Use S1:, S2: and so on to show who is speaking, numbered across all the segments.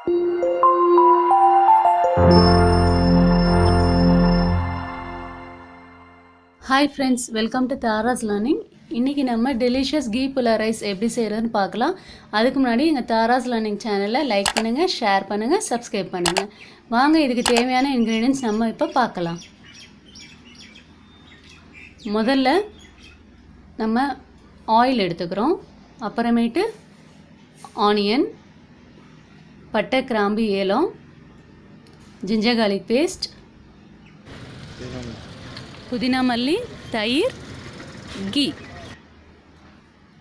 S1: Hi friends, welcome to Tara's Learning. இன்னைக்கு நம்ம delicious ghee pulao rice எப்படி செய்யறதுன்னு பார்க்கலாம். அதுக்கு முன்னாடி எங்க Tara's Learning சேனலை லைக் பண்ணுங்க, ஷேர் பண்ணுங்க, சப்ஸ்கிரைப் பண்ணுங்க. வாங்க இதுக்கு தேவையான ingredients நம்ம இப்ப பார்க்கலாம். முதல்ல நம்ம ஆயில் எடுத்துக்கிறோம். அப்புறமேட்டு ஆனியன், பட்டை, கிராம்பு, ஏலம், ginger garlic paste, புதினா மல்லி, தயிர், கீ.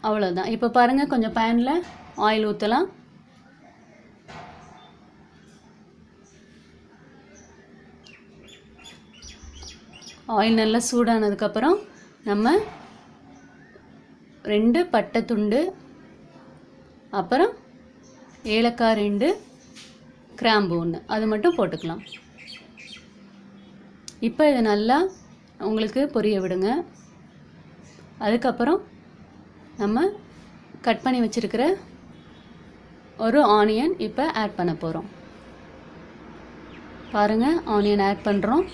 S1: அவ்வளோதான். இப்போ பாருங்கள், கொஞ்சம் பேனில் ஆயில் ஊற்றலாம். ஆயில் நல்லா சூடானதுக்கப்புறம் நம்ம 2 பட்டை துண்டு, அப்புறம் ஏலக்காய் 2, கிராம்பு 1 அது மட்டும் போட்டுக்கலாம். இப்போ இதை நல்லா உங்களுக்கு பொரிய விடுங்க. அதுக்கப்புறம் நம்ம கட் பண்ணி வச்சிருக்கிற ஒரு ஆனியன் இப்போ ஆட் பண்ண போகிறோம். பாருங்கள், ஆனியன் ஆட் பண்ணுறோம்.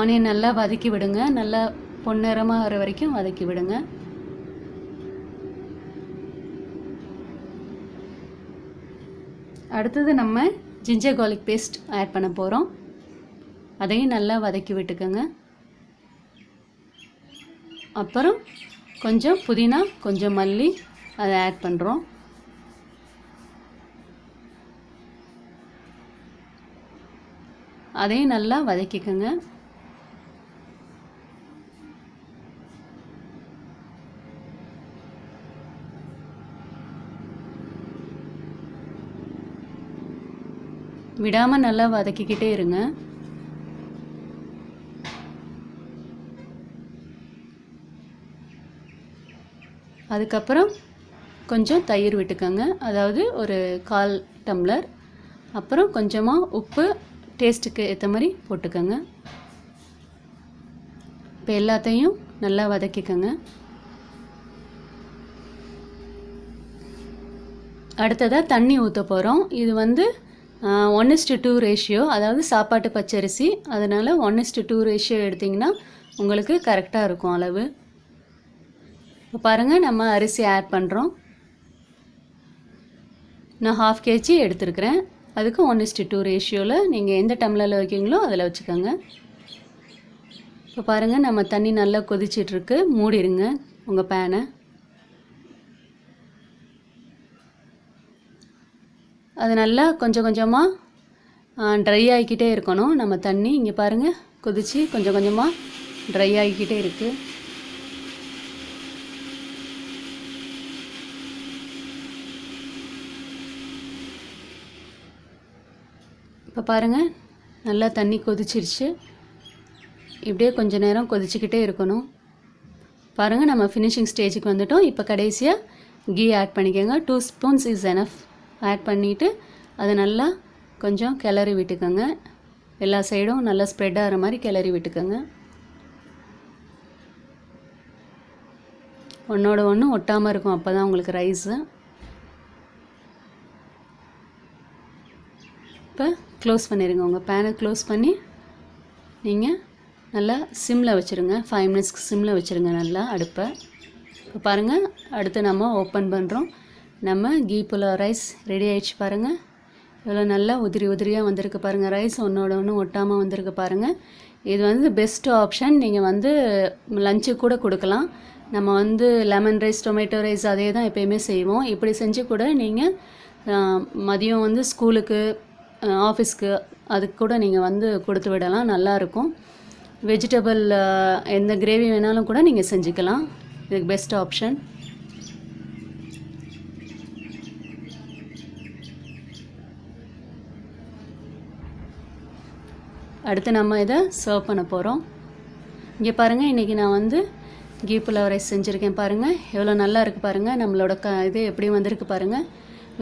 S1: ஆனியன் நல்லா வதக்கி விடுங்க. நல்லா பொன்னிறமாக வர வரைக்கும் வதக்கி விடுங்க. அடுத்தது நம்ம ஜிஞ்சர் garlic பேஸ்ட் ஆட் பண்ண போகிறோம். அதையும் நல்லா வதக்கி விட்டுக்கோங்க. அப்புறம் கொஞ்சம் புதினா, கொஞ்சம் மல்லி அதை ஆட் பண்ணுறோம். அதையும் நல்லா வதக்கிக்கோங்க. விடாமல் நல்லா வதக்கிக்கிட்டே இருங்க. அதுக்கப்புறம் கொஞ்சம் தயிர் விட்டுக்கோங்க, அதாவது ஒரு 1/4 டம்ளர். அப்புறம் கொஞ்சமாக உப்பு டேஸ்ட்டுக்கு ஏற்ற மாதிரி போட்டுக்கோங்க. இப்போ எல்லாத்தையும் நல்லா வதக்கிக்கோங்க. அடுத்ததாக தண்ணி ஊற்ற போகிறோம். இது வந்து 1:2 ரேஷியோ, அதாவது சாப்பாட்டு பச்சரிசி, அதனால் 1:2 ரேஷியோ எடுத்திங்கன்னா உங்களுக்கு கரெக்டாக இருக்கும் அளவு. இப்போ பாருங்கள், நம்ம அரிசி ஆட் பண்ணுறோம். நான் 1/2 kg எடுத்துருக்கிறேன். அதுக்கு 1:2 ரேஷியோவில் நீங்கள் எந்த டம்ளரில் வைக்கிங்களோ அதில் வச்சுக்கோங்க. இப்போ பாருங்கள், நம்ம தண்ணி நல்லா கொதிச்சிட்ருக்கு. மூடிடுங்க உங்கள் பேனை. அது நல்லா கொஞ்சம் கொஞ்சமாக ட்ரை ஆகிக்கிட்டே இருக்கணும் நம்ம தண்ணி. இங்கே பாருங்கள், கொதித்து கொஞ்சம் கொஞ்சமாக ட்ரை ஆகிக்கிட்டே இருக்குது. இப்போ பாருங்கள், நல்லா தண்ணி கொதிச்சிருச்சு. இப்படியே கொஞ்சம் நேரம் கொதிச்சுக்கிட்டே இருக்கணும். பாருங்கள், நம்ம ஃபினிஷிங் ஸ்டேஜுக்கு வந்துட்டோம். இப்போ கடைசியாக கீ ஆட் பண்ணிக்கோங்க. 2 ஸ்பூன்ஸ் இஸ் எனஃப். ஆட் பண்ணிவிட்டு அதை நல்லா கொஞ்சம் கிளறி விட்டுக்கோங்க. எல்லா சைடும் நல்லா ஸ்ப்ரெட் ஆகிற மாதிரி கிளறி விட்டுக்கோங்க. ஒன்றோட ஒன்று ஒட்டாமல் இருக்கும், அப்போ தான் உங்களுக்கு ரைஸு. இப்போ க்ளோஸ் பண்ணிடுங்க. உங்கள் பேனை க்ளோஸ் பண்ணி நீங்கள் நல்லா சிம்மில் வச்சுருங்க. 5 மினிட்ஸ்க்கு சிம்மில் வச்சுருங்க நல்லா அடுப்பை. இப்போ பாருங்கள், அடுத்து நம்ம ஓப்பன் பண்ணுறோம். நம்ம கீ புலாவ் ரைஸ் ரெடி ஆகிடுச்சு. பாருங்கள், எவ்வளோ நல்லா உதிரி உதிரியாக வந்திருக்கு பாருங்கள். ரைஸ் ஒன்றோட ஒன்று ஒட்டாமல் வந்திருக்கு பாருங்கள். இது வந்து பெஸ்ட் ஆப்ஷன். நீங்கள் வந்து லஞ்சுக்கு கூட கொடுக்கலாம். நம்ம வந்து லெமன் ரைஸ், டொமேட்டோ ரைஸ் அதே தான் எப்போயுமே செய்வோம். இப்படி செஞ்சு கூட நீங்கள் மதியம் வந்து ஸ்கூலுக்கு, ஆஃபீஸ்க்கு அதுக்கு கூட நீங்கள் வந்து கொடுத்து விடலாம். நல்லாயிருக்கும். வெஜிடபிள் எந்த கிரேவி வேணாலும் கூட நீங்கள் செஞ்சுக்கலாம். இதுக்கு பெஸ்ட் ஆப்ஷன். அடுத்து நம்ம இதை சர்வ் பண்ண போகிறோம். இங்கே பாருங்கள், இன்றைக்கி நான் வந்து கீ புலாவ் ரைஸ் செஞ்சுருக்கேன். பாருங்கள் எவ்வளோ நல்லா இருக்குது பாருங்கள். நம்மளோட இது எப்படி வந்திருக்கு பாருங்கள்.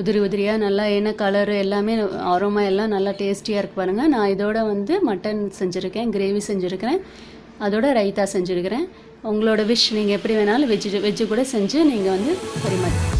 S1: உதிரி உதிரியாக நல்லா எண்ணெய் கலரு எல்லாமே அரோமா எல்லாம் நல்லா டேஸ்டியாக இருக்குது பாருங்கள். நான் இதோட வந்து மட்டன் செஞ்சுருக்கேன், கிரேவி செஞ்சுருக்கிறேன், அதோட ரைத்தா செஞ்சுருக்கிறேன். உங்களோட விஷ், நீங்கள் எப்படி வேணாலும் வெஜ்ஜு கூட செஞ்சு நீங்கள் வந்து பரிமாறி